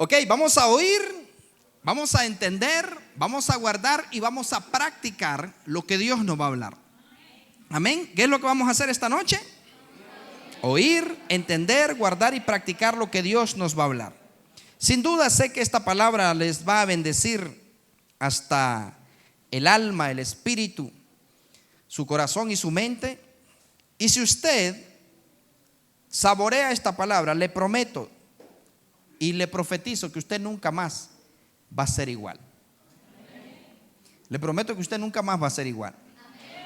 Ok, vamos a oír, vamos a entender, vamos a guardar y vamos a practicar lo que Dios nos va a hablar. Amén. ¿Qué es lo que vamos a hacer esta noche? Oír, entender, guardar y practicar lo que Dios nos va a hablar. Sin duda sé que esta palabra les va a bendecir hasta el alma, el espíritu, su corazón y su mente. Y si usted saborea esta palabra, le prometo y le profetizo que usted nunca más va a ser igual. Le prometo que usted nunca más va a ser igual.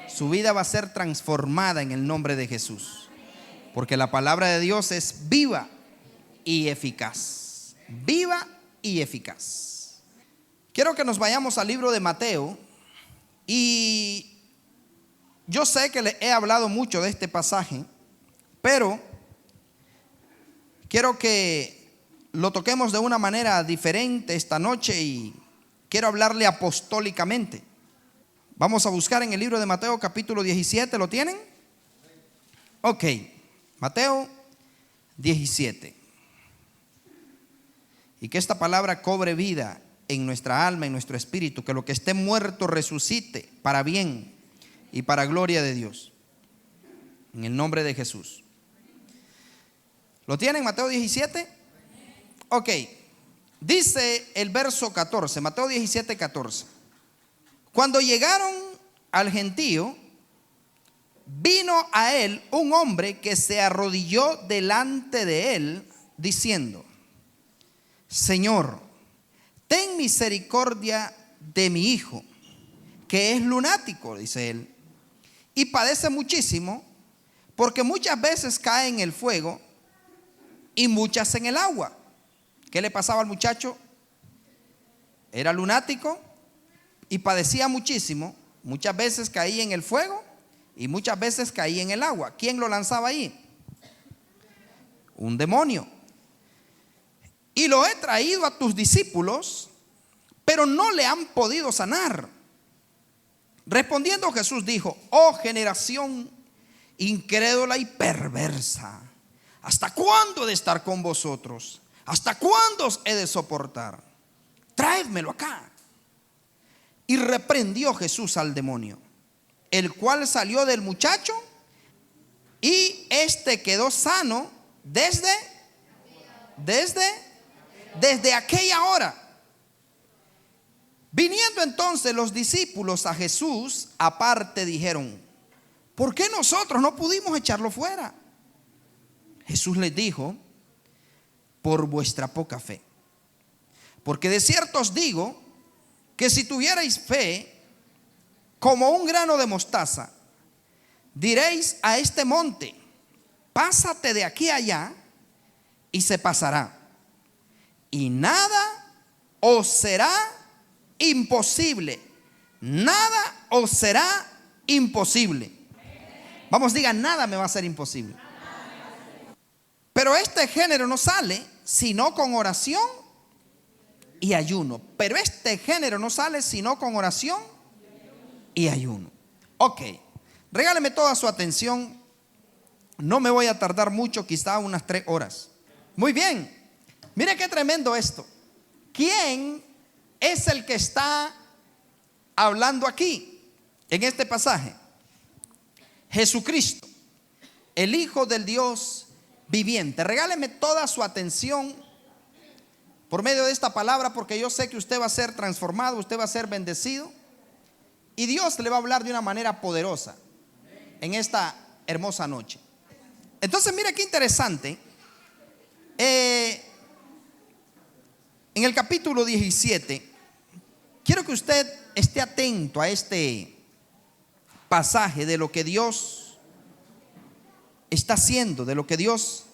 Su vida va a ser transformada en el nombre de Jesús, porque la palabra de Dios es viva y eficaz. Viva y eficaz. Quiero que nos vayamos al libro de Mateo. Y yo sé que le he hablado mucho de este pasaje, pero quiero que lo toquemos de una manera diferente esta noche y quiero hablarle apostólicamente. Vamos a buscar en el libro de Mateo capítulo 17, ¿lo tienen? Ok, Mateo 17. Y que esta palabra cobre vida en nuestra alma, en nuestro espíritu, que lo que esté muerto resucite para bien y para gloria de Dios, en el nombre de Jesús. ¿Lo tienen? Mateo 17. Ok, dice el verso 14, Mateo 17, 14. Cuando llegaron al gentío, vino a él un hombre que se arrodilló delante de él, diciendo: Señor, ten misericordia de mi hijo, que es lunático, dice él, y padece muchísimo, porque muchas veces cae en el fuego y muchas en el agua. ¿Qué le pasaba al muchacho? Era lunático y padecía muchísimo. Muchas veces caía en el fuego y muchas veces caía en el agua. ¿Quién lo lanzaba ahí? Un demonio. Y lo he traído a tus discípulos, pero no le han podido sanar. Respondiendo Jesús dijo: oh generación incrédula y perversa, ¿hasta cuándo he de estar con vosotros? ¿Hasta cuándo os he de soportar? Traédmelo acá. Y reprendió Jesús al demonio, el cual salió del muchacho, y éste quedó sano desde aquella hora. Viniendo entonces los discípulos a Jesús aparte, dijeron: ¿por qué nosotros no pudimos echarlo fuera? Jesús les dijo: por vuestra poca fe. Porque de cierto os digo que si tuvierais fe como un grano de mostaza, diréis a este monte: pásate de aquí a allá, y se pasará, y nada os será imposible. Nada os será imposible. Vamos, diga: nada me va a ser imposible. Pero este género no sale sino con oración y ayuno. Pero este género no sale sino con oración y ayuno. Ok, regáleme toda su atención. No me voy a tardar mucho, quizá unas 3 horas. Muy bien, mire qué tremendo esto. ¿Quién es el que está hablando aquí en este pasaje? Jesucristo, el Hijo del Dios viviente. Regáleme toda su atención por medio de esta palabra, porque yo sé que usted va a ser transformado, usted va a ser bendecido, y Dios le va a hablar de una manera poderosa en esta hermosa noche. Entonces mire qué interesante. En el capítulo 17, quiero que usted esté atento a este pasaje de lo que Dios está haciendo, de lo que Dios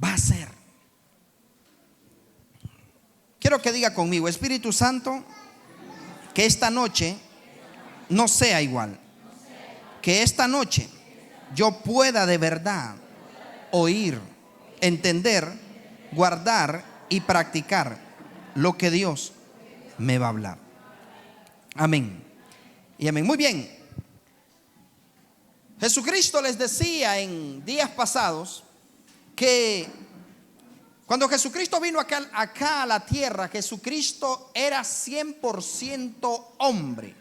va a hacer. Quiero que diga conmigo: Espíritu Santo, que esta noche no sea igual. Que esta noche yo pueda de verdad oír, entender, guardar y practicar lo que Dios me va a hablar. Amén y amén. Muy bien. Jesucristo les decía en días pasados que Cuando Jesucristo vino acá a la tierra, Jesucristo era 100% hombre.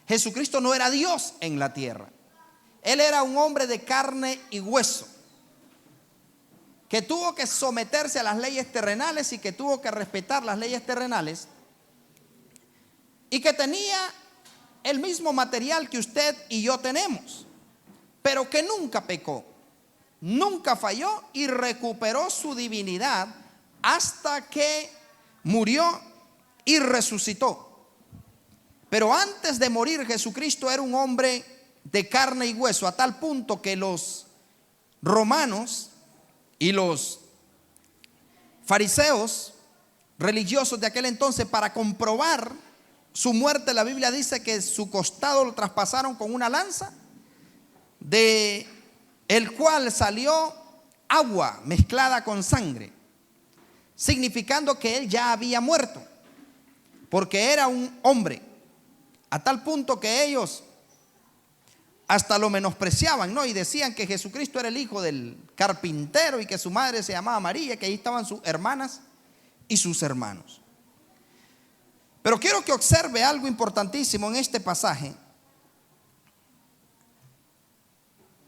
Jesucristo no era Dios en la tierra. Él era un hombre de carne y hueso, que tuvo que someterse a las leyes terrenales y que tuvo que respetar las leyes terrenales, y que tenía el mismo material que usted y yo tenemos, pero que nunca pecó, nunca falló y recuperó su divinidad hasta que murió y resucitó. Pero antes de morir, Jesucristo era un hombre de carne y hueso, a tal punto que los romanos y los fariseos religiosos de aquel entonces, para comprobar su muerte, la Biblia dice que su costado lo traspasaron con una lanza, de el cual salió agua mezclada con sangre, significando que él ya había muerto, porque era un hombre, a tal punto que ellos hasta lo menospreciaban, ¿no? Y decían que Jesucristo era el hijo del carpintero y que su madre se llamaba María, que ahí estaban sus hermanas y sus hermanos. Pero quiero que observe algo importantísimo en este pasaje.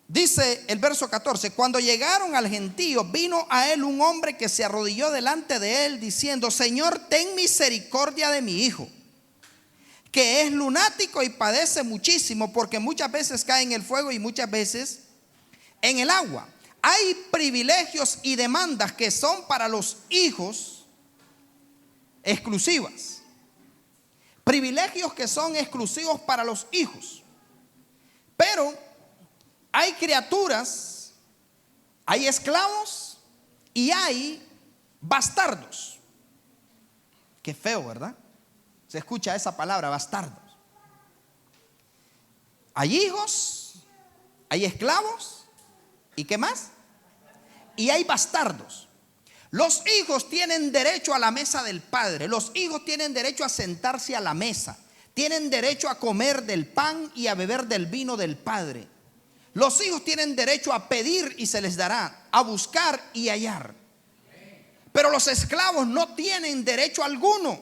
Dice el verso 14: cuando llegaron al gentío, vino a él un hombre que se arrodilló delante de él, diciendo: Señor, ten misericordia de mi hijo, que es lunático y padece muchísimo, porque muchas veces cae en el fuego y muchas veces en el agua. Hay privilegios y demandas que son para los hijos exclusivas. Privilegios que son exclusivos para los hijos. Pero hay criaturas, hay esclavos y hay bastardos. Qué feo, ¿verdad? Se escucha esa palabra, bastardos. Hay hijos, hay esclavos, ¿y qué más? Y hay bastardos. Los hijos tienen derecho a la mesa del padre. Los hijos tienen derecho a sentarse a la mesa. Tienen derecho a comer del pan y a beber del vino del padre. Los hijos tienen derecho a pedir y se les dará, a buscar y hallar. Pero los esclavos no tienen derecho alguno.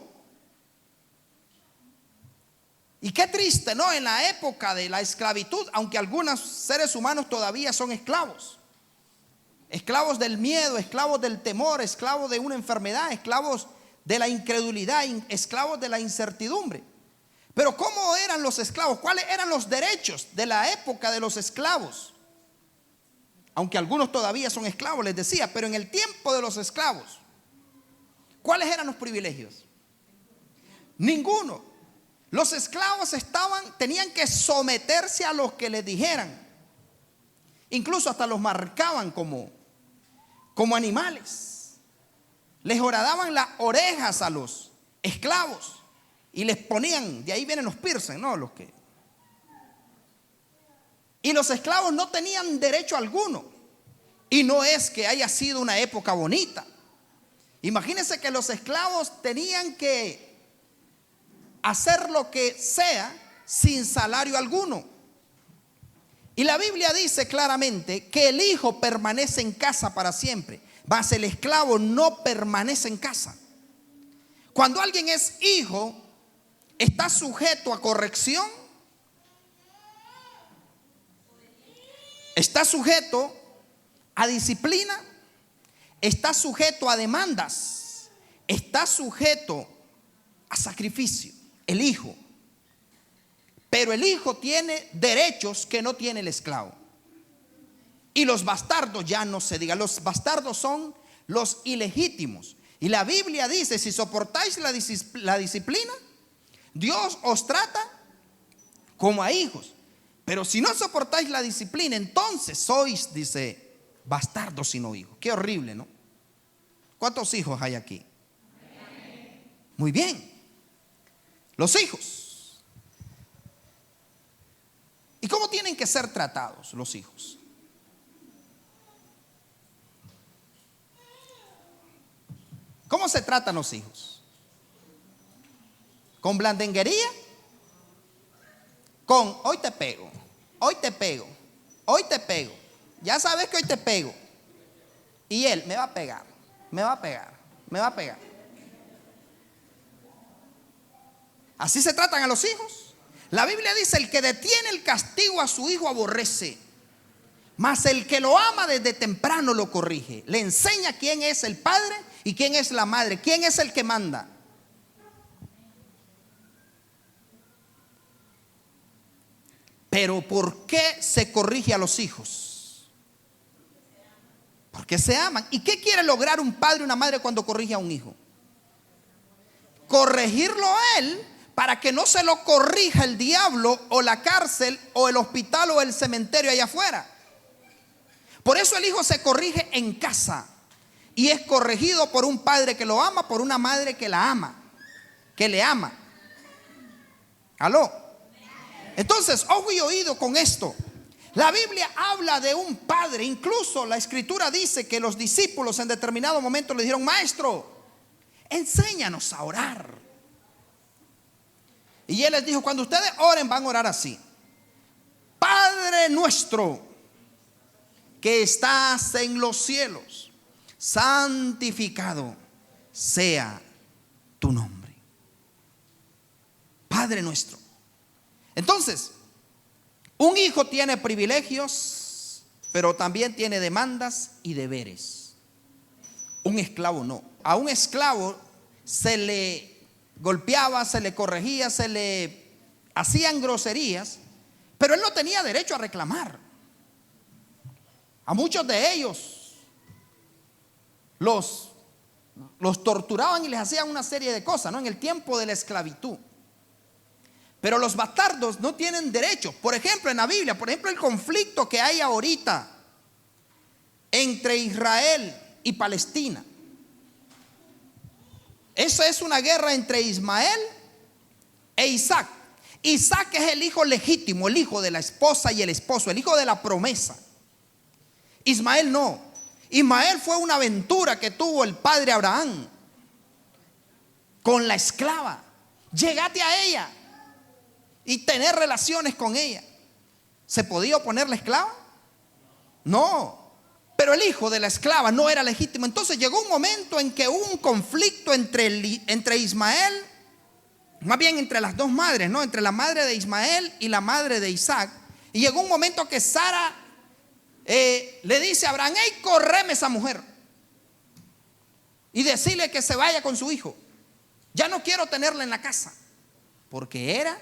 Y qué triste, ¿no? En la época de la esclavitud, aunque algunos seres humanos todavía son esclavos. Esclavos del miedo, esclavos del temor, esclavos de una enfermedad, esclavos de la incredulidad, esclavos de la incertidumbre. Pero ¿cómo eran los esclavos? ¿Cuáles eran los derechos de la época de los esclavos? Aunque algunos todavía son esclavos, les decía, pero en el tiempo de los esclavos, ¿cuáles eran los privilegios? Ninguno. Los esclavos tenían que someterse a los que les dijeran. Incluso hasta los marcaban como animales. Les horadaban las orejas a los esclavos y les ponían, de ahí vienen los piercing, ¿no? Y los esclavos no tenían derecho alguno. Y no es que haya sido una época bonita. Imagínense que los esclavos tenían que hacer lo que sea sin salario alguno. Y la Biblia dice claramente que el hijo permanece en casa para siempre, mas el esclavo no permanece en casa. Cuando alguien es hijo, está sujeto a corrección, está sujeto a disciplina, está sujeto a demandas, está sujeto a sacrificio, el hijo. Pero el hijo tiene derechos que no tiene el esclavo. Y los bastardos ya no se diga. Los bastardos son los ilegítimos. Y la Biblia dice: si soportáis la disciplina, Dios os trata como a hijos. Pero si no soportáis la disciplina, entonces sois, dice, bastardos y no hijos. Qué horrible, ¿no? ¿Cuántos hijos hay aquí? Muy bien. Los hijos. ¿Y cómo tienen que ser tratados los hijos? ¿Cómo se tratan los hijos? ¿Con blandenguería? Con hoy te pego, hoy te pego, hoy te pego. Ya sabes que hoy te pego. Y él me va a pegar. Me va a pegar, me va a pegar. Así se tratan a los hijos. La Biblia dice: el que detiene el castigo a su hijo aborrece, mas el que lo ama desde temprano lo corrige. Le enseña quién es el padre y quién es la madre, quién es el que manda. Pero ¿por qué se corrige a los hijos? Porque se aman. ¿Y qué quiere lograr un padre o una madre cuando corrige a un hijo? Corregirlo a él para que no se lo corrija el diablo o la cárcel o el hospital o el cementerio allá afuera. Por eso el hijo se corrige en casa y es corregido por un padre que lo ama, por una madre que la ama, que le ama. ¿Aló? Entonces, ojo y oído con esto. La Biblia habla de un padre. Incluso la escritura dice que los discípulos en determinado momento le dijeron: maestro, enséñanos a orar. Y él les dijo: cuando ustedes oren, van a orar así: Padre nuestro que estás en los cielos, santificado sea tu nombre. Padre nuestro. Entonces, un hijo tiene privilegios, pero también tiene demandas y deberes. Un esclavo no. A un esclavo se le golpeaba, se le corregía, se le hacían groserías, pero él no tenía derecho a reclamar. A muchos de ellos los torturaban y les hacían una serie de cosas, ¿no? En el tiempo de la esclavitud. Pero los bastardos no tienen derecho. Por ejemplo, en la Biblia, por ejemplo, el conflicto que hay ahorita entre Israel y Palestina. Esa es una guerra entre Ismael e Isaac. Isaac es el hijo legítimo, el hijo de la esposa y el esposo, el hijo de la promesa. Ismael no. Ismael fue una aventura que tuvo el padre Abraham con la esclava. Llegate a ella y tener relaciones con ella. ¿Se podía oponer la esclava? No. Pero el hijo de la esclava no era legítimo. Entonces llegó un momento en que hubo un conflicto entre Ismael, más bien entre las dos madres, ¿no? Entre la madre de Ismael y la madre de Isaac. Y llegó un momento que Sara le dice a Abraham: hey, correme esa mujer y decirle que se vaya con su hijo. Ya no quiero tenerla en la casa, porque era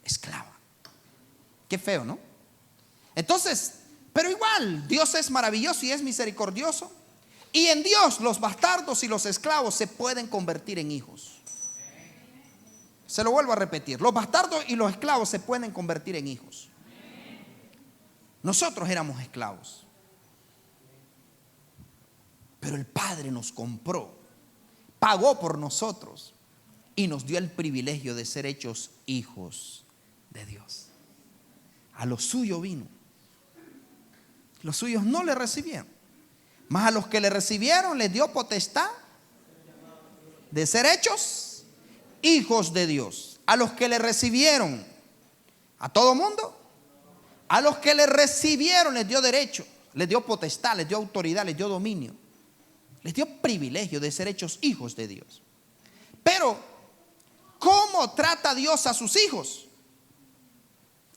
esclava. Qué feo, ¿no? Entonces, pero igual Dios es maravilloso y es misericordioso, y en Dios los bastardos y los esclavos se pueden convertir en hijos. Se lo vuelvo a repetir: los bastardos y los esclavos se pueden convertir en hijos. Nosotros éramos esclavos, pero el Padre nos compró, pagó por nosotros y nos dio el privilegio de ser hechos hijos de Dios. A los suyos vino, los suyos no le recibieron, mas a los que le recibieron les dio potestad de ser hechos hijos de Dios. A los que le recibieron, a todo mundo, a los que le recibieron les dio derecho, les dio potestad, les dio autoridad, les dio dominio, les dio privilegio de ser hechos hijos de Dios. Pero ¿cómo trata Dios a sus hijos?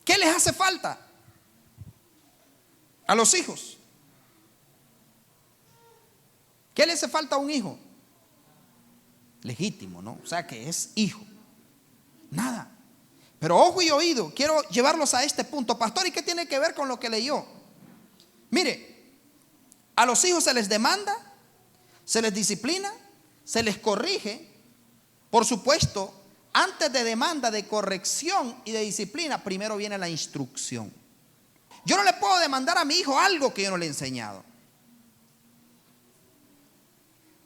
¿Qué les hace falta a los hijos? ¿Qué le hace falta a un hijo? Legítimo, ¿no? O sea, que es hijo. Nada. Pero ojo y oído, quiero llevarlos a este punto. Pastor, ¿y qué tiene que ver con lo que leyó? Mire, a los hijos se les demanda, se les disciplina, se les corrige. Por supuesto, antes de demanda, de corrección y de disciplina, primero viene la instrucción. Yo no le puedo demandar a mi hijo algo que yo no le he enseñado.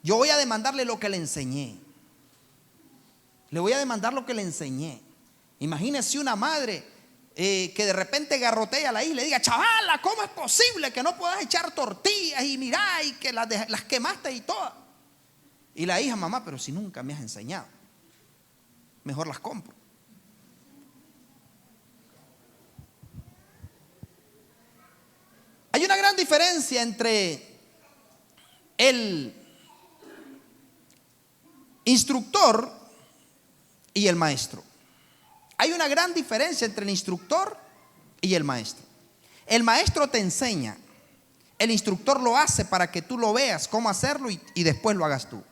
Yo voy a demandarle lo que le enseñé. Le voy a demandar lo que le enseñé. Imagínese una madre que de repente garrotea a la hija y le diga: chavala, ¿cómo es posible que no puedas echar tortillas y mirá y que las quemaste y todas? Y la hija: mamá, pero si nunca me has enseñado, mejor las compro. Hay una gran diferencia entre el instructor y el maestro. Hay una gran diferencia entre el instructor y el maestro. El maestro te enseña, el instructor lo hace para que tú lo veas cómo hacerlo y después lo hagas tú,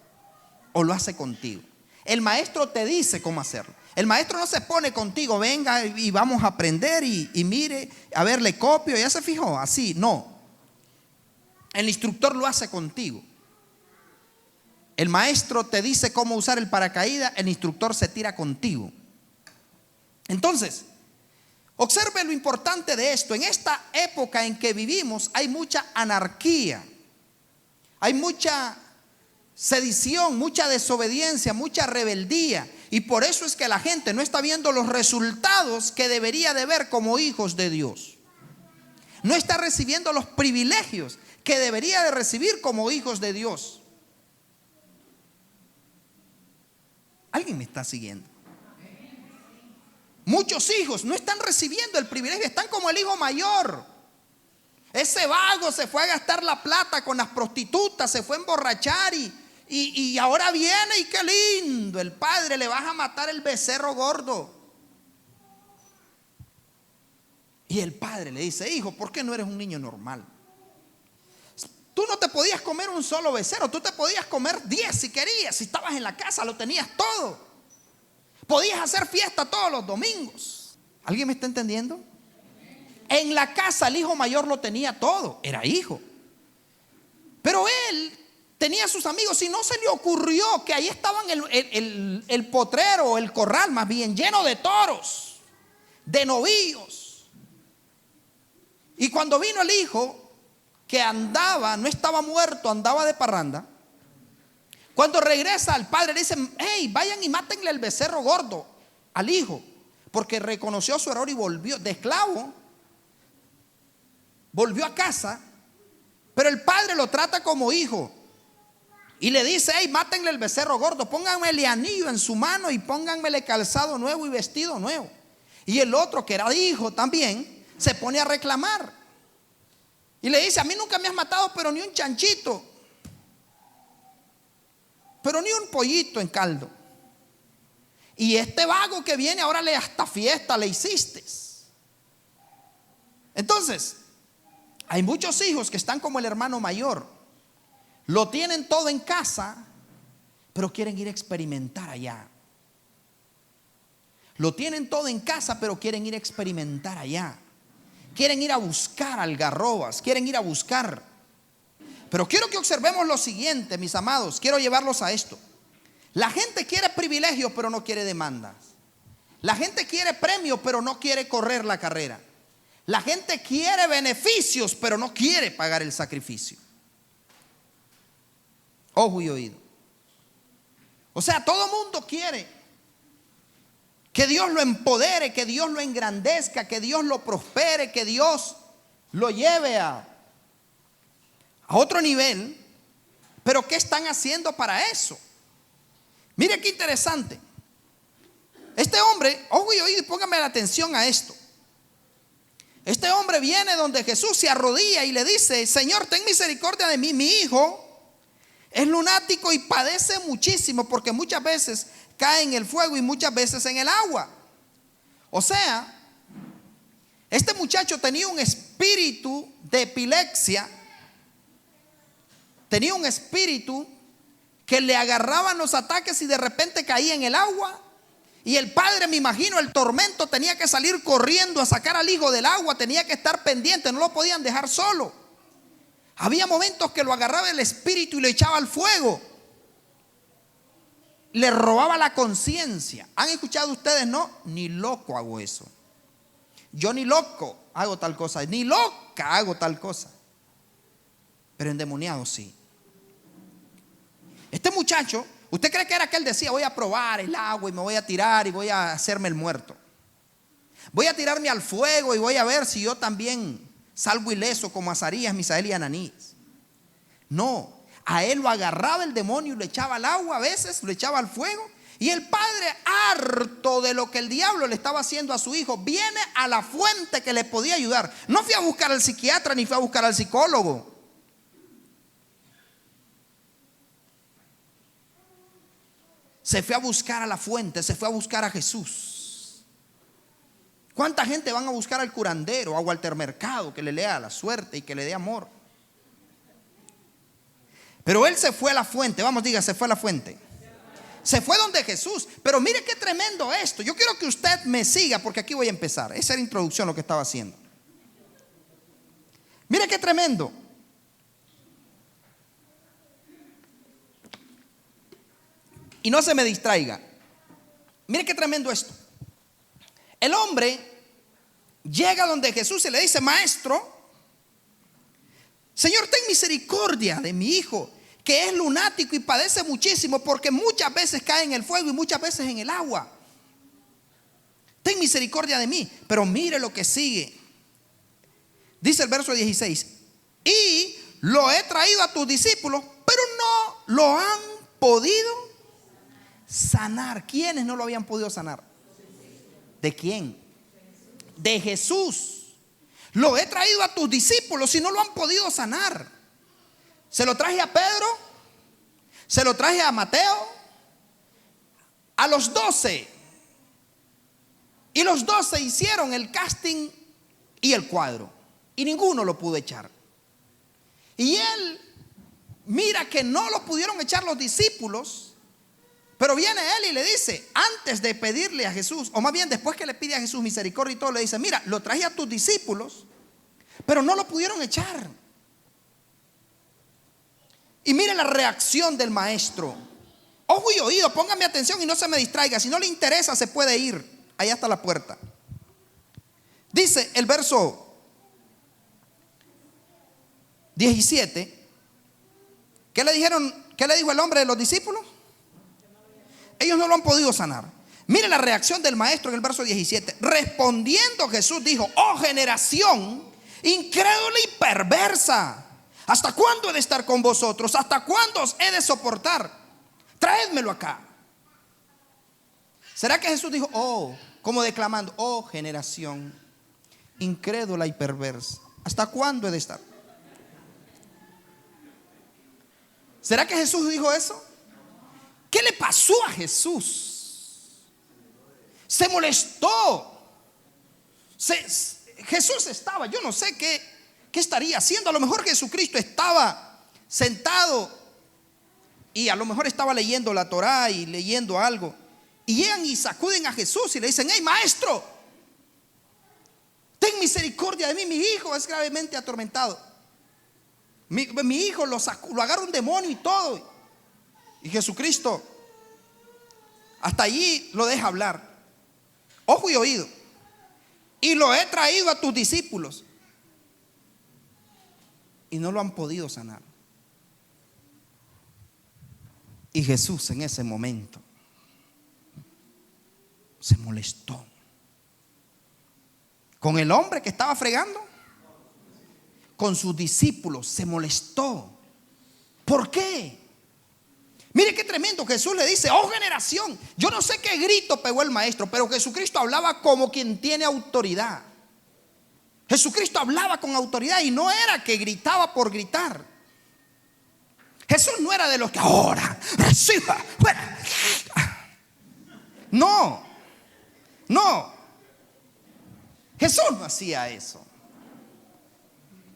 o lo hace contigo. El maestro te dice cómo hacerlo. El maestro no se pone contigo, venga y vamos a aprender y mire, a ver, le copio, ya se fijó, así, no. El instructor lo hace contigo. El maestro te dice cómo usar el paracaídas, el instructor se tira contigo. Entonces, observe lo importante de esto. En esta época en que vivimos hay mucha anarquía, hay mucha sedición, mucha desobediencia, mucha rebeldía. Y por eso es que la gente no está viendo los resultados que debería de ver como hijos de Dios. No está recibiendo los privilegios que debería de recibir como hijos de Dios. ¿Alguien me está siguiendo? Muchos hijos no están recibiendo el privilegio, están como el hijo mayor. Ese vago se fue a gastar la plata con las prostitutas, se fue a emborrachar y ahora viene y qué lindo, el padre le vas a matar el becerro gordo. Y el padre le dice, hijo, ¿por qué no eres un niño normal? Tú no te podías comer un solo becerro, tú te podías comer 10 si querías, si estabas en la casa lo tenías todo. Podías hacer fiesta todos los domingos. ¿Alguien me está entendiendo? En la casa el hijo mayor lo tenía todo, era hijo. Pero él tenía sus amigos y no se le ocurrió que ahí estaban el potrero, el corral más bien, lleno de toros, de novillos. Y cuando vino el hijo, que andaba, no estaba muerto, andaba de parranda. Cuando regresa al padre le dicen, hey, vayan y mátenle el becerro gordo al hijo, porque reconoció su error y volvió de esclavo, volvió a casa, pero el padre lo trata como hijo y le dice, hey, mátenle el becerro gordo, pónganmele anillo en su mano y pónganmele calzado nuevo y vestido nuevo. Y el otro, que era hijo también, se pone a reclamar y le dice, a mí nunca me has matado, pero ni un chanchito, pero ni un pollito en caldo. Y este vago que viene ahora hasta fiesta le hiciste. Entonces, hay muchos hijos que están como el hermano mayor. Lo tienen todo en casa, pero quieren ir a experimentar allá. Lo tienen todo en casa, pero quieren ir a experimentar allá. Quieren ir a buscar algarrobas, quieren ir a buscar. Pero quiero que observemos lo siguiente, mis amados. Quiero llevarlos a esto. La gente quiere privilegios, pero no quiere demandas. La gente quiere premios, pero no quiere correr la carrera. La gente quiere beneficios, pero no quiere pagar el sacrificio. Ojo y oído. O sea, todo mundo quiere que Dios lo empodere, que Dios lo engrandezca, que Dios lo prospere, que Dios lo lleve a otro nivel. Pero ¿qué están haciendo para eso? Mire qué interesante. Este hombre, ojo y oído, póngame la atención a esto. Este hombre viene donde Jesús, se arrodilla y le dice, Señor, ten misericordia de mí, mi hijo es lunático y padece muchísimo, porque muchas veces cae en el fuego y muchas veces en el agua. O sea, este muchacho tenía un espíritu de epilepsia, tenía un espíritu que le agarraban los ataques y de repente caía en el agua. Y el padre, me imagino, el tormento, tenía que salir corriendo a sacar al hijo del agua, tenía que estar pendiente, no lo podían dejar solo. Había momentos que lo agarraba el espíritu y lo echaba al fuego. Le robaba la conciencia. ¿Han escuchado ustedes? No, ni loco hago eso. Yo ni loco hago tal cosa, ni loca hago tal cosa. Pero endemoniado sí. Este muchacho, ¿usted cree que era que él decía, voy a probar el agua y me voy a tirar y voy a hacerme el muerto? Voy a tirarme al fuego y voy a ver si yo también salgo ileso como Azarías, Misael y Ananías. No, a él lo agarraba el demonio y lo echaba al agua, a veces lo echaba al fuego. Y el padre, harto de lo que el diablo le estaba haciendo a su hijo, viene a la fuente que le podía ayudar. No fui a buscar al psiquiatra ni fui a buscar al psicólogo. se fue a buscar a la fuente, se fue a buscar a Jesús. ¿Cuánta gente van a buscar al curandero, a Walter Mercado, que le lea la suerte y que le dé amor? Pero él se fue a la fuente. Vamos, diga, se fue a la fuente. Se fue donde Jesús. Pero mire qué tremendo esto. Yo quiero que usted me siga porque aquí voy a empezar. Esa era la introducción lo que estaba haciendo. Mire qué tremendo. Y no se me distraiga. Mire qué tremendo esto. El hombre llega donde Jesús y le dice: Maestro, Señor, ten misericordia de mi hijo, que es lunático y padece muchísimo, porque muchas veces cae en el fuego y muchas veces en el agua. Ten misericordia de mí. Pero mire lo que sigue. Dice el verso 16: y lo he traído a tus discípulos, pero no lo han podido sanar. ¿Quiénes no lo habían podido sanar? ¿De quién? De Jesús. Lo he traído a tus discípulos y no lo han podido sanar. Se lo traje a Pedro, se lo traje a Mateo, a los 12. Y los 12 hicieron el casting y el cuadro, y ninguno lo pudo echar. Y él mira que no lo pudieron echar los discípulos. Pero viene él y le dice, antes de pedirle a Jesús, o más bien después que le pide a Jesús misericordia y todo, le dice: mira, lo traje a tus discípulos, pero no lo pudieron echar. Y mire la reacción del maestro. Ojo y oído, póngame atención y no se me distraiga. Si no le interesa, se puede ir. Allá está la puerta. Dice el verso 17. ¿Qué le dijeron? ¿Qué le dijo el hombre de los discípulos? Ellos no lo han podido sanar. Mire la reacción del maestro en el verso 17. Respondiendo Jesús dijo: oh generación incrédula y perversa, ¿hasta cuándo he de estar con vosotros? ¿Hasta cuándo os he de soportar? Traédmelo acá. ¿Será que Jesús dijo, oh, como declamando, oh generación incrédula y perversa, ¿hasta cuándo he de estar? ¿Será que Jesús dijo eso? ¿Qué le pasó a Jesús? Se molestó. Jesús estaba, yo no sé qué estaría haciendo. A lo mejor Jesucristo estaba sentado y a lo mejor estaba leyendo la Torá y leyendo algo. Y llegan y sacuden a Jesús y le dicen: hey maestro, ten misericordia de mí, mi hijo es gravemente atormentado. Mi hijo lo agarra un demonio y todo. Y Jesucristo hasta allí lo deja hablar. Ojo y oído. Y lo he traído a tus discípulos y no lo han podido sanar. Y Jesús en ese momento se molestó con el hombre que estaba fregando, con sus discípulos. Se molestó. ¿Por qué? Mire qué tremendo. Jesús le dice: oh generación. Yo no sé qué grito pegó el maestro, pero Jesucristo hablaba como quien tiene autoridad. Jesucristo hablaba con autoridad y no era que gritaba por gritar. Jesús no era de los que ahora reciba. No. Jesús no hacía eso.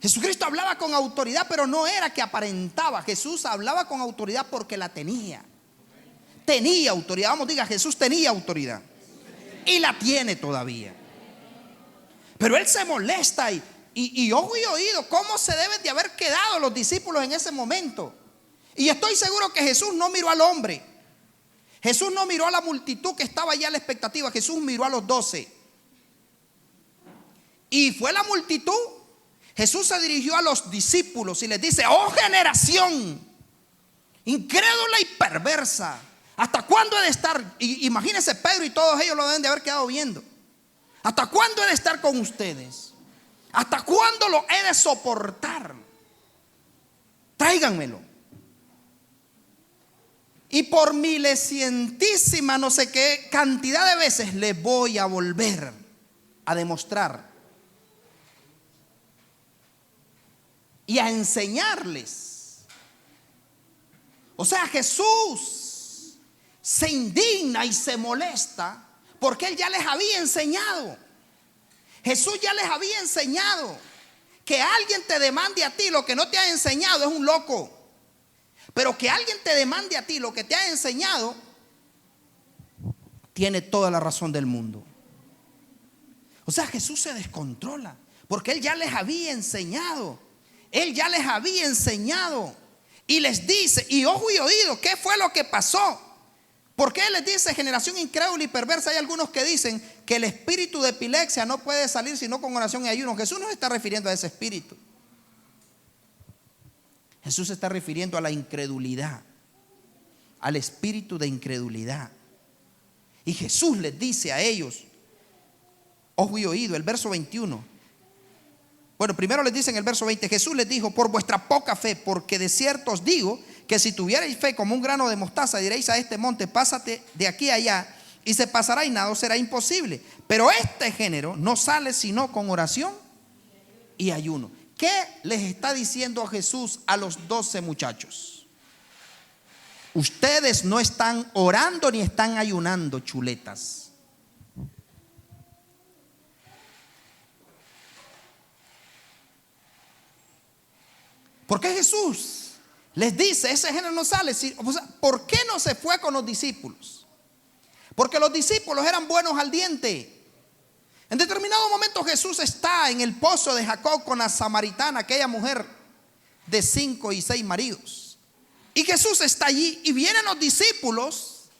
Jesucristo hablaba con autoridad, pero no era que aparentaba. Jesús hablaba con autoridad porque la tenía. Tenía autoridad. Vamos, diga, Jesús tenía autoridad. Y la tiene todavía. Pero él se molesta y ojo y oído, ¿cómo se deben de haber quedado los discípulos en ese momento? Y estoy seguro que Jesús no miró al hombre. Jesús no miró a la multitud que estaba allá a la expectativa. Jesús miró a los 12. Y fue la multitud. Jesús se dirigió a los discípulos y les dice: oh generación incrédula y perversa, ¿hasta cuándo he de estar? Imagínense, Pedro y todos ellos lo deben de haber quedado viendo. ¿Hasta cuándo he de estar con ustedes? ¿Hasta cuándo lo he de soportar? Tráiganmelo. Y por milecientísima no sé qué cantidad de veces les voy a volver a demostrar y a enseñarles. O sea, Jesús se indigna y se molesta porque Él ya les había enseñado. Jesús ya les había enseñado. Que alguien te demande a ti lo que no te ha enseñado es un loco. Pero que alguien te demande a ti lo que te ha enseñado, tiene toda la razón del mundo. O sea, Jesús se descontrola porque Él ya les había enseñado. Él ya les había enseñado. Y les dice, y ojo y oído, ¿qué fue lo que pasó? Porque Él les dice, generación incrédula y perversa. Hay algunos que dicen que el espíritu de epilepsia no puede salir sino con oración y ayuno. Jesús no se está refiriendo a ese espíritu. Jesús se está refiriendo a la incredulidad, al espíritu de incredulidad. Y Jesús les dice a ellos, ojo y oído, el verso 21. Bueno, primero les dice en el verso 20, Jesús les dijo, por vuestra poca fe, porque de cierto os digo que si tuvierais fe como un grano de mostaza, diréis a este monte, pásate de aquí a allá, y se pasará y nada os será imposible. Pero este género no sale sino con oración y ayuno. ¿Qué les está diciendo Jesús a los 12 muchachos? Ustedes no están orando ni están ayunando, chuletas. ¿Por qué Jesús les dice ese género no sale? O sea, ¿por qué no se fue con los discípulos? Porque los discípulos eran buenos al diente. En determinado momento Jesús está en el pozo de Jacob con la samaritana, aquella mujer de 5 y 6 maridos. Y Jesús está allí y vienen los discípulos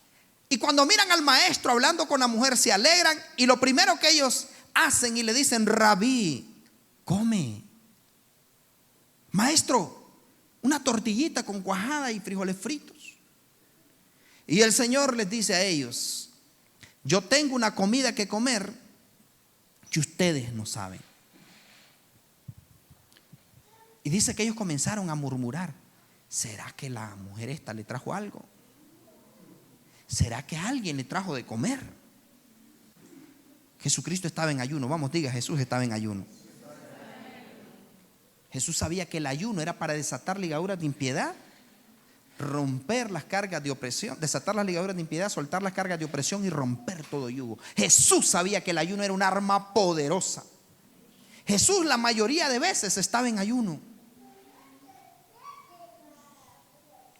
y cuando miran al maestro hablando con la mujer se alegran y lo primero que ellos hacen y le dicen, Rabí, come. Maestro, una tortillita con cuajada y frijoles fritos. Y el Señor les dice a ellos, yo tengo una comida que comer que ustedes no saben. Y dice que ellos comenzaron a murmurar, ¿será que la mujer esta le trajo algo? ¿Será que alguien le trajo de comer? Jesucristo estaba en ayuno. Vamos, diga, Jesús estaba en ayuno. Jesús sabía que el ayuno era para desatar ligaduras de impiedad, romper las cargas de opresión, desatar las ligaduras de impiedad, soltar las cargas de opresión y romper todo yugo. Jesús sabía que el ayuno era un arma poderosa. Jesús la mayoría de veces estaba en ayuno.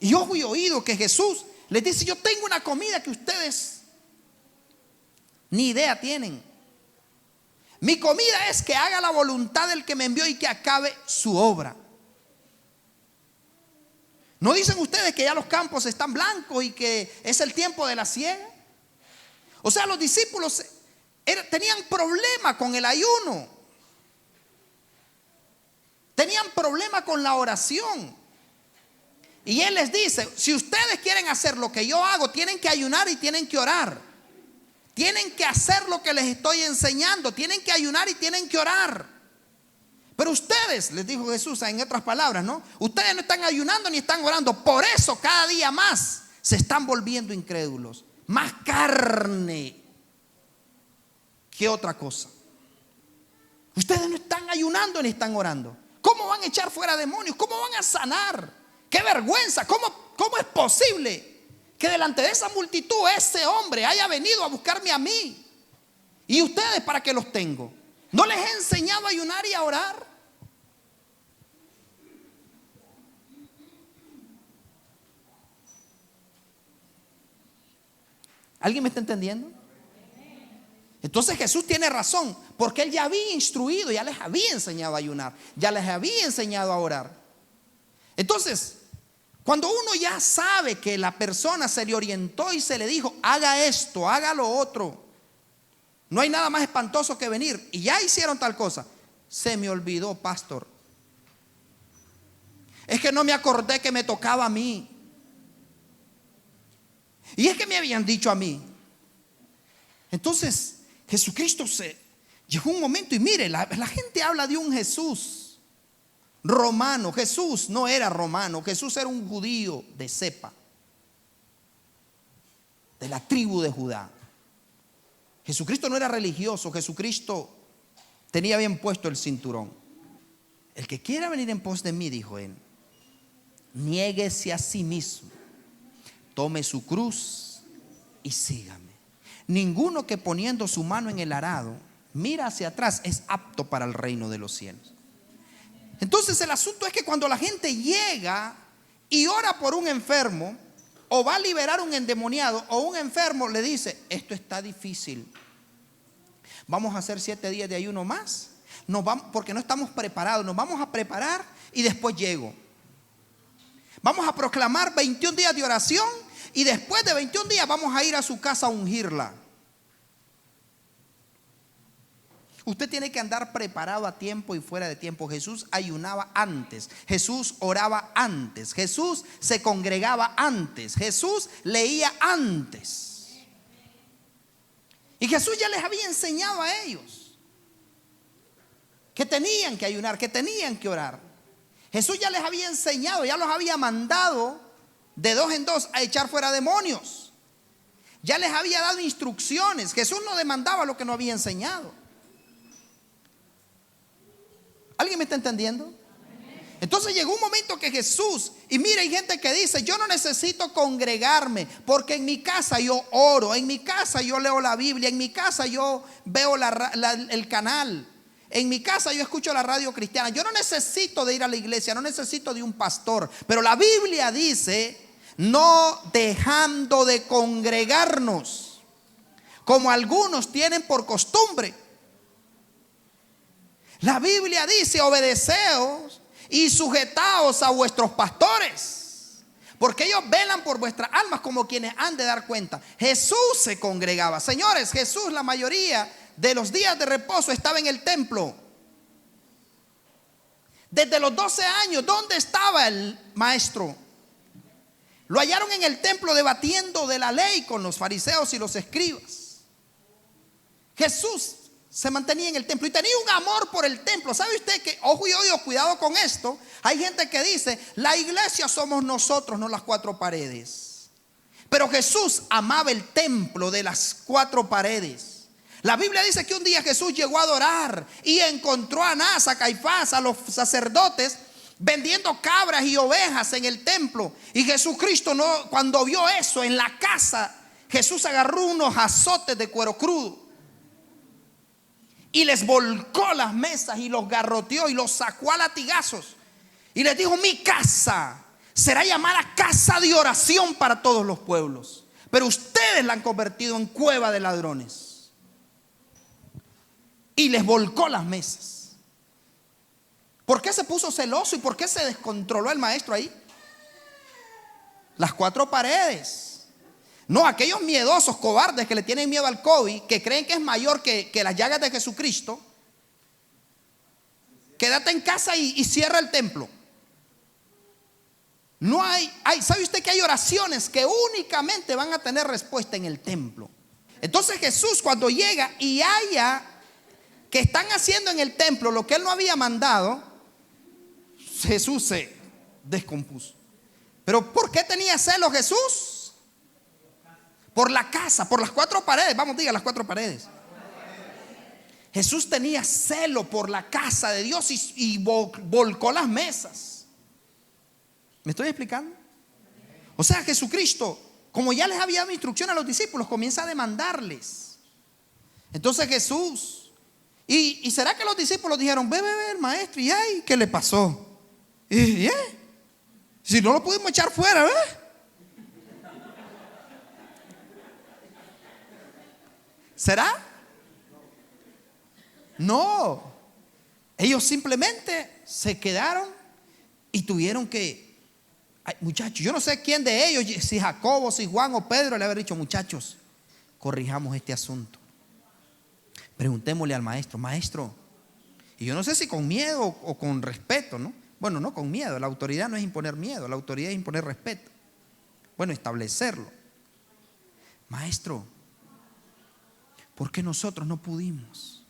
Y ojo y oído que Jesús les dice, yo tengo una comida que ustedes ni idea tienen. Mi comida es que haga la voluntad del que me envió y que acabe su obra. ¿No dicen ustedes que ya los campos están blancos y que es el tiempo de la siega? O sea, los discípulos tenían problema con el ayuno. Tenían problema con la oración. Y Él les dice, si ustedes quieren hacer lo que yo hago, tienen que ayunar y tienen que orar. Tienen que hacer lo que les estoy enseñando. Tienen que ayunar y tienen que orar. Pero ustedes, les dijo Jesús en otras palabras, ¿no? Ustedes no están ayunando ni están orando. Por eso cada día más se están volviendo incrédulos. Más carne que otra cosa. Ustedes no están ayunando ni están orando. ¿Cómo van a echar fuera demonios? ¿Cómo van a sanar? ¡Qué vergüenza! ¿Cómo es posible que delante de esa multitud ese hombre haya venido a buscarme a mí? ¿Y ustedes para qué los tengo? ¿No les he enseñado a ayunar y a orar? ¿Alguien me está entendiendo? Entonces Jesús tiene razón, porque Él ya había instruido, ya les había enseñado a ayunar, ya les había enseñado a orar. Entonces, cuando uno ya sabe que la persona se le orientó y se le dijo, haga esto, haga lo otro, no hay nada más espantoso que venir y ya hicieron tal cosa. Se me olvidó, pastor. Es que no me acordé que me tocaba a mí. Y es que me habían dicho a mí. Entonces Jesucristo llegó un momento y mire, la gente habla de un Jesús romano. Jesús no era romano, Jesús era un judío de cepa, de la tribu de Judá. Jesucristo no era religioso, Jesucristo tenía bien puesto el cinturón. El que quiera venir en pos de mí, dijo Él, niéguese a sí mismo, tome su cruz y sígame. Ninguno que poniendo su mano en el arado mira hacia atrás es apto para el reino de los cielos. Entonces el asunto es que cuando la gente llega y ora por un enfermo, o va a liberar un endemoniado, o un enfermo le dice: esto está difícil, vamos a hacer 7 días de ayuno más, nos vamos, porque no estamos preparados, nos vamos a preparar y después llego. Vamos a proclamar 21 días de oración y después de 21 días vamos a ir a su casa a ungirla. Usted tiene que andar preparado a tiempo y fuera de tiempo. Jesús ayunaba antes, Jesús oraba antes, Jesús se congregaba antes, Jesús leía antes. Y Jesús ya les había enseñado a ellos que tenían que ayunar, que tenían que orar. Jesús ya les había enseñado, ya los había mandado de 2 en 2 a echar fuera demonios. Ya les había dado instrucciones. Jesús no demandaba lo que no había enseñado. ¿Alguien me está entendiendo? Entonces llegó un momento que Jesús, y mira, hay gente que dice: yo no necesito congregarme porque en mi casa yo oro, en mi casa yo leo la Biblia, en mi casa yo veo el canal, en mi casa yo escucho la radio cristiana. Yo no necesito de ir a la iglesia, no necesito de un pastor. Pero la Biblia dice: no dejando de congregarnos, como algunos tienen por costumbre. La Biblia dice: obedeceos y sujetaos a vuestros pastores, porque ellos velan por vuestras almas como quienes han de dar cuenta. Jesús se congregaba. Señores, Jesús la mayoría de los días de reposo estaba en el templo. Desde los 12 años, ¿dónde estaba el maestro? Lo hallaron en el templo debatiendo de la ley con los fariseos y los escribas. Jesús se mantenía en el templo y tenía un amor por el templo. ¿Sabe usted que, ojo y oído, cuidado con esto? Hay gente que dice: la iglesia somos nosotros, no las 4 paredes. Pero Jesús amaba el templo de las 4 paredes. La Biblia dice que un día Jesús llegó a adorar y encontró a Anás, a Caifás, a los sacerdotes vendiendo cabras y ovejas en el templo. Y Jesucristo, cuando vio eso en la casa, Jesús agarró unos azotes de cuero crudo y les volcó las mesas y los garroteó y los sacó a latigazos. Y les dijo: mi casa será llamada casa de oración para todos los pueblos, pero ustedes la han convertido en cueva de ladrones. Y les volcó las mesas. ¿Por qué se puso celoso y por qué se descontroló el maestro ahí? Las 4 paredes. No, aquellos miedosos, cobardes que le tienen miedo al COVID, que creen que es mayor que las llagas de Jesucristo. Quédate en casa y cierra el templo. No ¿sabe usted que hay oraciones que únicamente van a tener respuesta en el templo? Entonces Jesús, cuando llega y haya que están haciendo en el templo lo que él no había mandado, Jesús se descompuso. ¿Pero por qué tenía celo Jesús? Por la casa, por las 4 paredes. Vamos, diga, las 4 paredes. Jesús tenía celo por la casa de Dios y volcó las mesas. ¿Me estoy explicando? O sea, Jesucristo, como ya les había dado instrucción a los discípulos, comienza a demandarles. Entonces Jesús, ¿y será que los discípulos dijeron: ve, el maestro, y ay, qué le pasó? Y si no lo pudimos echar fuera, ¿eh? ¿Será? No. Ellos simplemente se quedaron y tuvieron que, muchachos, yo no sé quién de ellos, si Jacobo, si Juan o Pedro, le haber dicho: muchachos, corrijamos este asunto. Preguntémosle al maestro: maestro, y yo no sé si con miedo o con respeto, ¿no? Bueno, no con miedo. La autoridad no es imponer miedo, la autoridad es imponer respeto. Bueno, establecerlo. Maestro, ¿por qué nosotros no pudimos?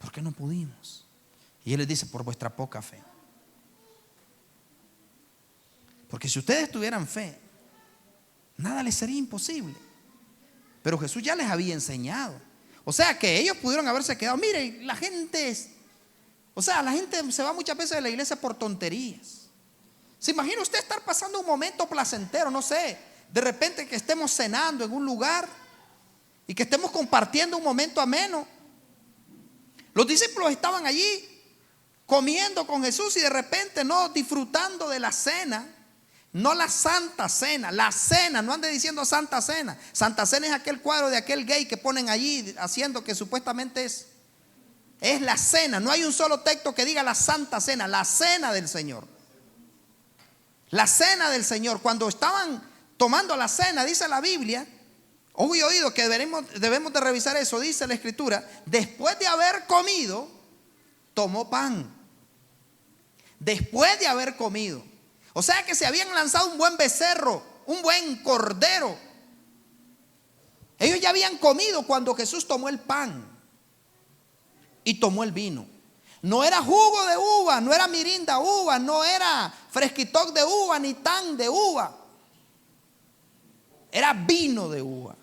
¿Por qué no pudimos? Y él les dice: por vuestra poca fe. Porque si ustedes tuvieran fe, nada les sería imposible. Pero Jesús ya les había enseñado. O sea que ellos pudieron haberse quedado. Mire, la gente se va muchas veces de la iglesia por tonterías. ¿Se imagina usted estar pasando un momento placentero? No sé, de repente que estemos cenando en un lugar y que estemos compartiendo un momento ameno. Los discípulos estaban allí comiendo con Jesús y de repente no disfrutando de la cena. No la santa cena, la cena. No ande diciendo santa cena. Santa cena es aquel cuadro de aquel gay que ponen allí haciendo que supuestamente es la cena. No hay un solo texto que diga la santa cena, la cena del Señor. La cena del Señor. Cuando estaban tomando la cena, dice la Biblia, hoy he oído que debemos de revisar eso, dice la Escritura, después de haber comido, tomó pan. Después de haber comido. O sea que se habían lanzado un buen becerro, un buen cordero. Ellos ya habían comido cuando Jesús tomó el pan y tomó el vino. No era jugo de uva, no era mirinda uva, no era fresquitoc de uva, ni tan de uva. Era vino de uva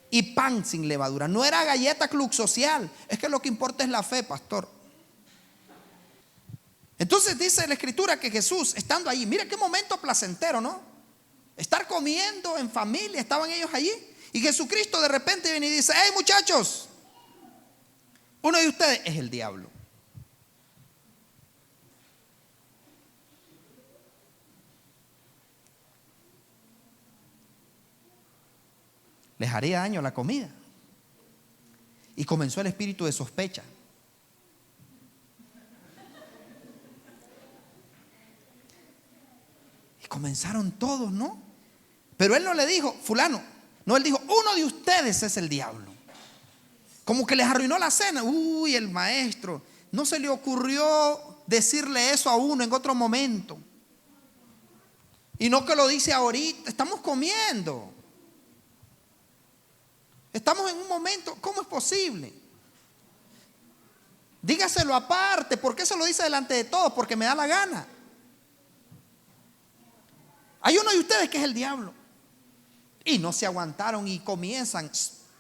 y pan sin levadura. No era galleta Club Social. Es que lo que importa es la fe, pastor. Entonces dice la Escritura que Jesús, estando allí, mira qué momento placentero, ¿no? Estar comiendo en familia, estaban ellos allí. Y Jesucristo de repente viene y dice: hey muchachos, uno de ustedes es el diablo. Les haría daño la comida. Y comenzó el espíritu de sospecha. Y comenzaron todos, ¿no? Pero él no le dijo, fulano. No, él dijo, uno de ustedes es el diablo. Como que les arruinó la cena. Uy, el maestro. No se le ocurrió decirle eso a uno en otro momento. Y no que lo dice ahorita. Estamos comiendo. Estamos en un momento, ¿cómo es posible? Dígaselo aparte. ¿Por qué se lo dice delante de todos? Porque me da la gana. Hay uno de ustedes que es el diablo. Y no se aguantaron y comienzan.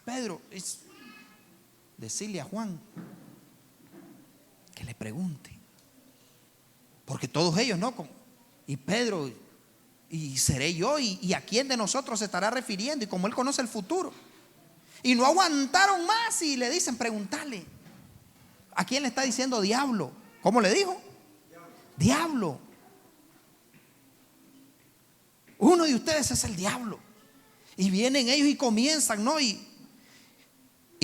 Pedro, decirle a Juan que le pregunte. Porque todos ellos, ¿no? Y Pedro, y seré yo, y a quién de nosotros se estará refiriendo. Y como él conoce el futuro. Y no aguantaron más y le dicen, preguntarle, ¿a quién le está diciendo diablo? ¿Cómo le dijo? Diablo. Uno de ustedes es el diablo. Y vienen ellos y comienzan, ¿no? Y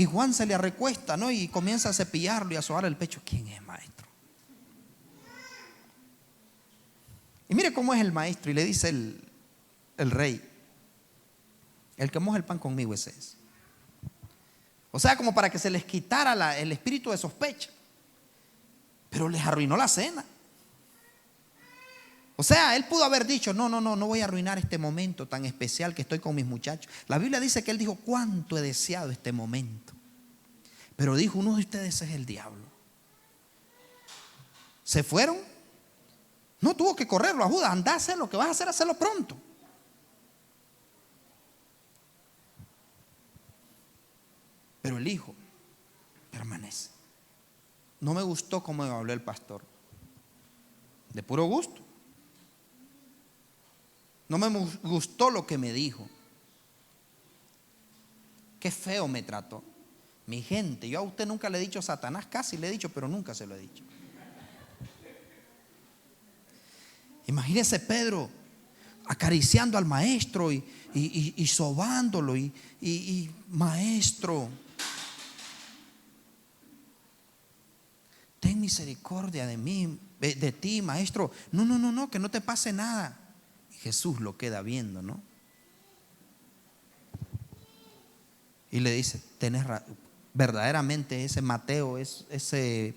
Juan se le recuesta, ¿no? Y comienza a cepillarlo y a sobar el pecho. ¿Quién es, maestro? Y mire cómo es el maestro. Y le dice el rey, el que moja el pan conmigo ese es. O sea, como para que se les quitara el espíritu de sospecha. Pero les arruinó la cena. O sea, él pudo haber dicho, no voy a arruinar este momento tan especial que estoy con mis muchachos. La Biblia dice que él dijo, cuánto he deseado este momento. Pero dijo, uno de ustedes es el diablo. ¿Se fueron? No tuvo que correrlo a Judas, anda a hacer lo que vas a hacer, hacerlo pronto. Pero el hijo permanece. No me gustó cómo habló el pastor. De puro gusto. No me gustó lo que me dijo. Qué feo me trató. Mi gente, yo a usted nunca le he dicho Satanás, casi le he dicho, pero nunca se lo he dicho. Imagínese Pedro acariciando al maestro y sobándolo y maestro, ten misericordia de mí, de ti, maestro. No, que no te pase nada. Y Jesús lo queda viendo, ¿no? Y le dice, tenés razón, verdaderamente ese Mateo, ese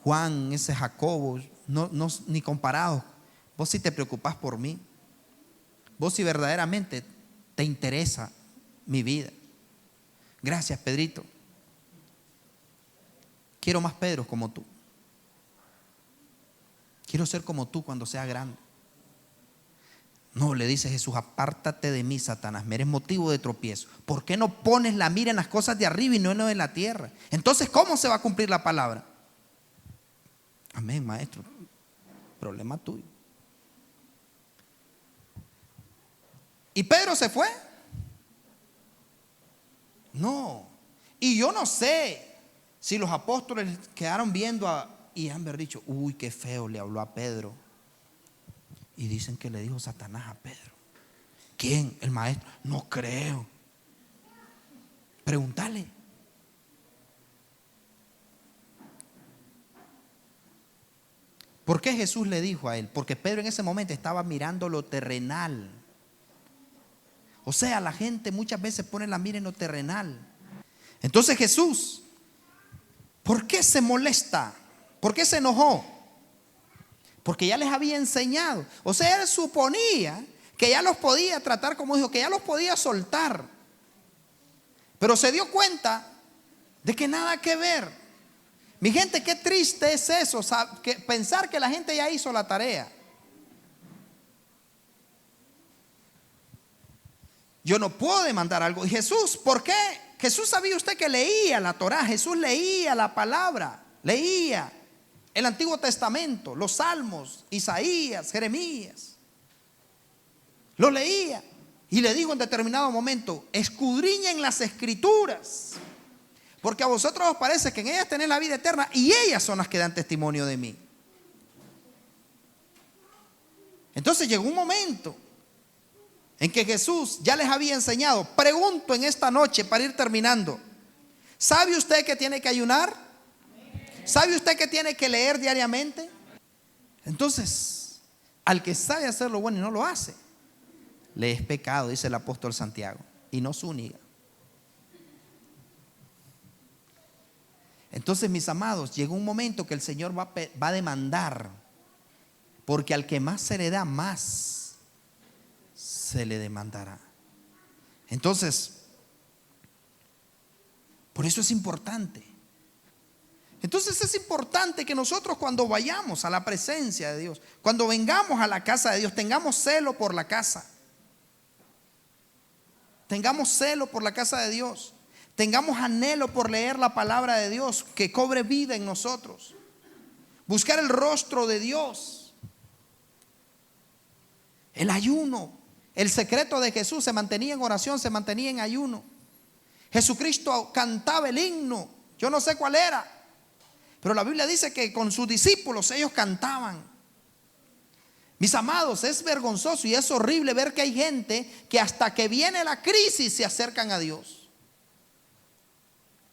Juan, ese Jacobo, no, ni comparados. Vos sí te preocupás por mí. Vos sí verdaderamente te interesa mi vida. Gracias, Pedrito. Quiero más Pedros como tú. Quiero ser como tú cuando sea grande. No, le dice Jesús, apártate de mí, Satanás, me eres motivo de tropiezo. ¿Por qué no pones la mira en las cosas de arriba y no en la tierra? Entonces, ¿cómo se va a cumplir la palabra? Amén, maestro. Problema tuyo. ¿Y Pedro se fue? No. Y yo no sé si los apóstoles quedaron viendo y han dicho, uy, qué feo le habló a Pedro. Y dicen que le dijo Satanás a Pedro. ¿Quién? El maestro. No creo. Pregúntale. ¿Por qué Jesús le dijo a él? Porque Pedro en ese momento estaba mirando lo terrenal. O sea, la gente muchas veces pone la mira en lo terrenal. Entonces Jesús, ¿por qué se molesta? ¿Por qué se enojó? Porque ya les había enseñado. O sea, él suponía que ya los podía tratar como dijo, que ya los podía soltar. Pero se dio cuenta de que nada que ver. Mi gente, qué triste es eso, pensar que la gente ya hizo la tarea. Yo no puedo demandar algo. Y Jesús, ¿por qué? Jesús, sabía usted que leía la Torá, Jesús leía la palabra, leía el Antiguo Testamento, los Salmos, Isaías, Jeremías. Lo leía y le dijo en determinado momento, escudriñen las Escrituras, porque a vosotros os parece que en ellas tenéis la vida eterna y ellas son las que dan testimonio de mí. Entonces llegó un momento en que Jesús ya les había enseñado. Pregunto en esta noche para ir terminando, ¿sabe usted que tiene que ayunar? ¿Sabe usted que tiene que leer diariamente? Entonces, al que sabe hacer lo bueno y no lo hace, le es pecado, dice el apóstol Santiago, y no su única. Entonces, mis amados, llegó un momento que el Señor va a demandar, porque al que más se le da, más se le demandará. Entonces, por eso es importante. Entonces es importante que nosotros, cuando vayamos a la presencia de Dios, cuando vengamos a la casa de Dios, tengamos celo por la casa. Tengamos celo por la casa de Dios. Tengamos anhelo por leer la palabra de Dios, que cobre vida en nosotros. Buscar el rostro de Dios. El ayuno. El secreto de Jesús se mantenía en oración, se mantenía en ayuno. Jesucristo cantaba el himno. Yo no sé cuál era, pero la Biblia dice que con sus discípulos ellos cantaban. Mis amados, es vergonzoso y es horrible ver que hay gente que hasta que viene la crisis se acercan a Dios.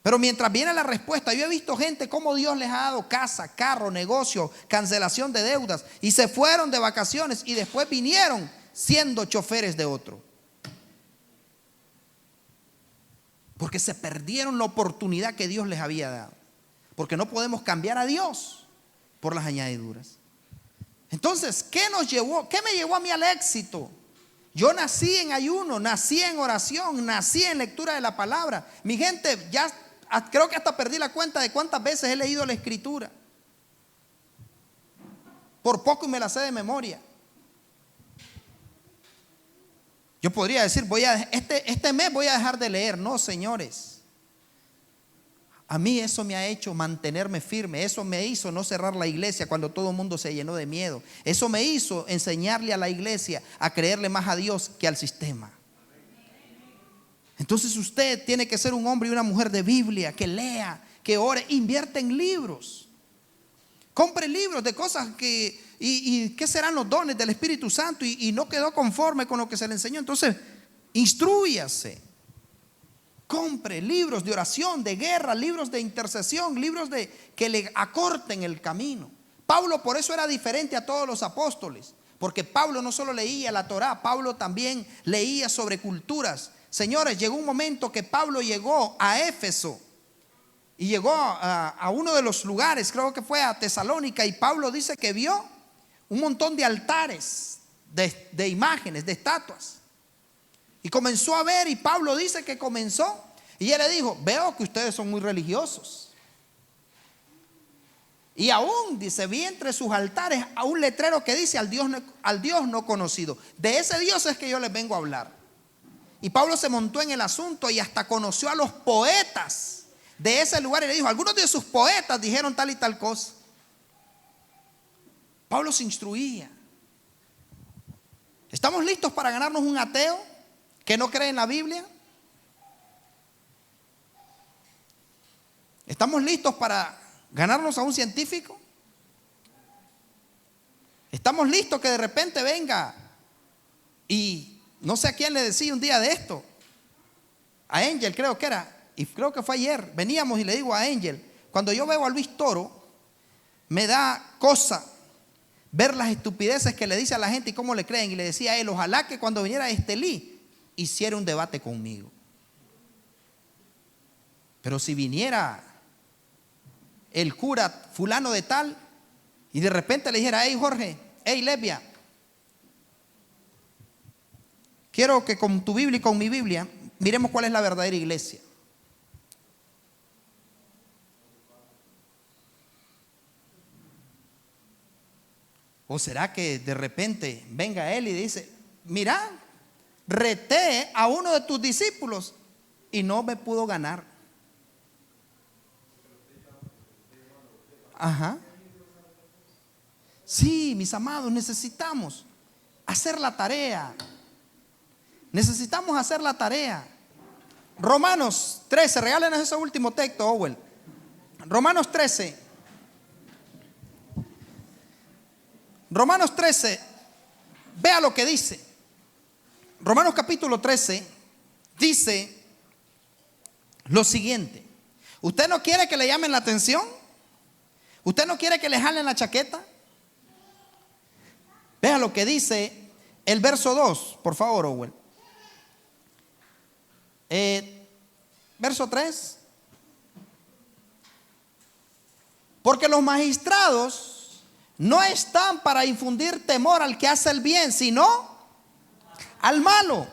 Pero mientras viene la respuesta, yo he visto gente como Dios les ha dado casa, carro, negocio, cancelación de deudas, y se fueron de vacaciones y después vinieron siendo choferes de otro. Porque se perdieron la oportunidad que Dios les había dado. Porque no podemos cambiar a Dios por las añadiduras. Entonces, ¿qué me llevó a mí al éxito? Yo nací en ayuno, nací en oración, nací en lectura de la palabra. Mi gente, ya creo que hasta perdí la cuenta de cuántas veces he leído la Escritura. Por poco y me la sé de memoria. Yo podría decir, este mes voy a dejar de leer. No, señores. A mí eso me ha hecho mantenerme firme. Eso me hizo no cerrar la iglesia cuando todo el mundo se llenó de miedo. Eso me hizo enseñarle a la iglesia a creerle más a Dios que al sistema. Entonces usted tiene que ser un hombre y una mujer de Biblia, que lea, que ore, invierte en libros. Compre libros de cosas y qué serán los dones del Espíritu Santo y no quedó conforme con lo que se le enseñó. Entonces, instrúyase. Compre libros de oración, de guerra, libros de intercesión, libros que le acorten el camino. Pablo por eso era diferente a todos los apóstoles, porque Pablo no solo leía la Torá, Pablo también leía sobre culturas. Señores, llegó un momento que Pablo llegó a Éfeso y llegó a uno de los lugares, creo que fue a Tesalónica, y Pablo dice que vio un montón de altares, de imágenes, de estatuas. Y comenzó a ver, y Pablo dice que comenzó, y él le dijo, veo que ustedes son muy religiosos. Y aún, dice, vi entre sus altares a un letrero que dice al Dios no conocido. De ese Dios es que yo les vengo a hablar. Y Pablo se montó en el asunto y hasta conoció a los poetas de ese lugar y le dijo, algunos de sus poetas dijeron tal y tal cosa. Pablo se instruía. ¿Estamos listos para ganarnos un ateo que no cree en la Biblia? ¿Estamos listos para ganarnos a un científico? ¿Estamos listos que de repente venga y no sé a quién le decía un día de esto? A Angel creo que era, y creo que fue ayer. Veníamos y le digo a Angel, cuando yo veo a Luis Toro, me da cosa ver las estupideces que le dice a la gente y cómo le creen. Y le decía a él, ojalá que cuando viniera Estelí hiciera un debate conmigo. Pero si viniera el cura fulano de tal y de repente le dijera, hey Jorge, hey Lesbia, quiero que con tu Biblia y con mi Biblia miremos cuál es la verdadera iglesia. ¿O será que de repente venga él y dice, mira, reté a uno de tus discípulos y no me pudo ganar? Ajá. Sí, mis amados, necesitamos hacer la tarea. Necesitamos hacer la tarea. Romanos 13, regálenos ese último texto, Owell. Romanos 13. Romanos 13, vea lo que dice. Romanos capítulo 13 dice lo siguiente. ¿Usted no quiere que le llamen la atención? ¿Usted no quiere que le jalen la chaqueta? Vea lo que dice el verso 2, por favor, Owell. Verso 3. Porque los magistrados no están para infundir temor al que hace el bien, sino al malo.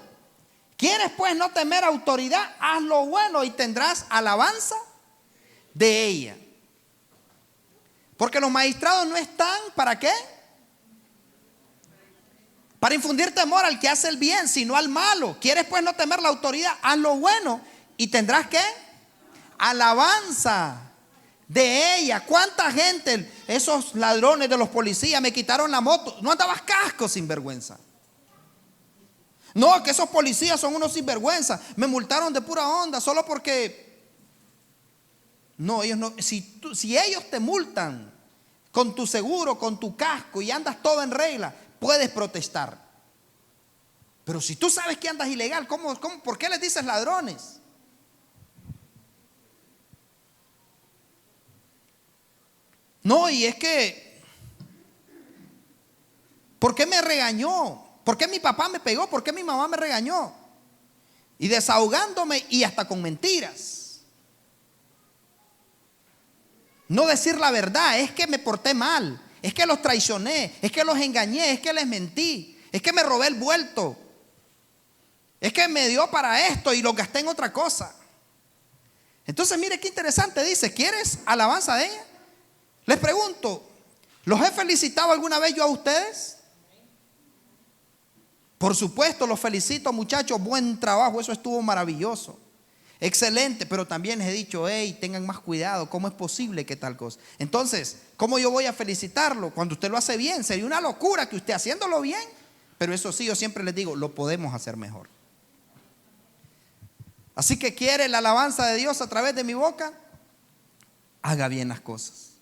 ¿Quieres pues no temer autoridad? Haz lo bueno y tendrás alabanza de ella. Porque los magistrados no están ¿para qué? Para infundir temor al que hace el bien, sino al malo. ¿Quieres pues no temer la autoridad? Haz lo bueno y tendrás ¿qué? Alabanza de ella. ¿Cuánta gente, esos ladrones de los policías me quitaron la moto? No andabas casco, sinvergüenza. No, que esos policías son unos sinvergüenza. Me multaron de pura onda solo porque... No, ellos no. Si ellos te multan con tu seguro, con tu casco y andas todo en regla, puedes protestar. Pero si tú sabes que andas ilegal, ¿por qué les dices ladrones? No, y es que, ¿por qué me regañó? ¿Por qué mi papá me pegó? ¿Por qué mi mamá me regañó? Y desahogándome y hasta con mentiras. No decir la verdad, es que me porté mal, es que los traicioné, es que los engañé, es que les mentí, es que me robé el vuelto, es que me dio para esto y lo gasté en otra cosa. Entonces mire qué interesante, dice, ¿quieres alabanza de ella? Les pregunto, ¿los he felicitado alguna vez yo a ustedes? Por supuesto, los felicito, muchachos, buen trabajo, eso estuvo maravilloso. Excelente, pero también les he dicho, hey, tengan más cuidado, ¿cómo es posible que tal cosa? Entonces, ¿cómo yo voy a felicitarlo cuando usted lo hace bien? Sería una locura que usted haciéndolo bien, pero eso sí, yo siempre les digo, lo podemos hacer mejor. Así que quiere la alabanza de Dios a través de mi boca, haga bien las cosas.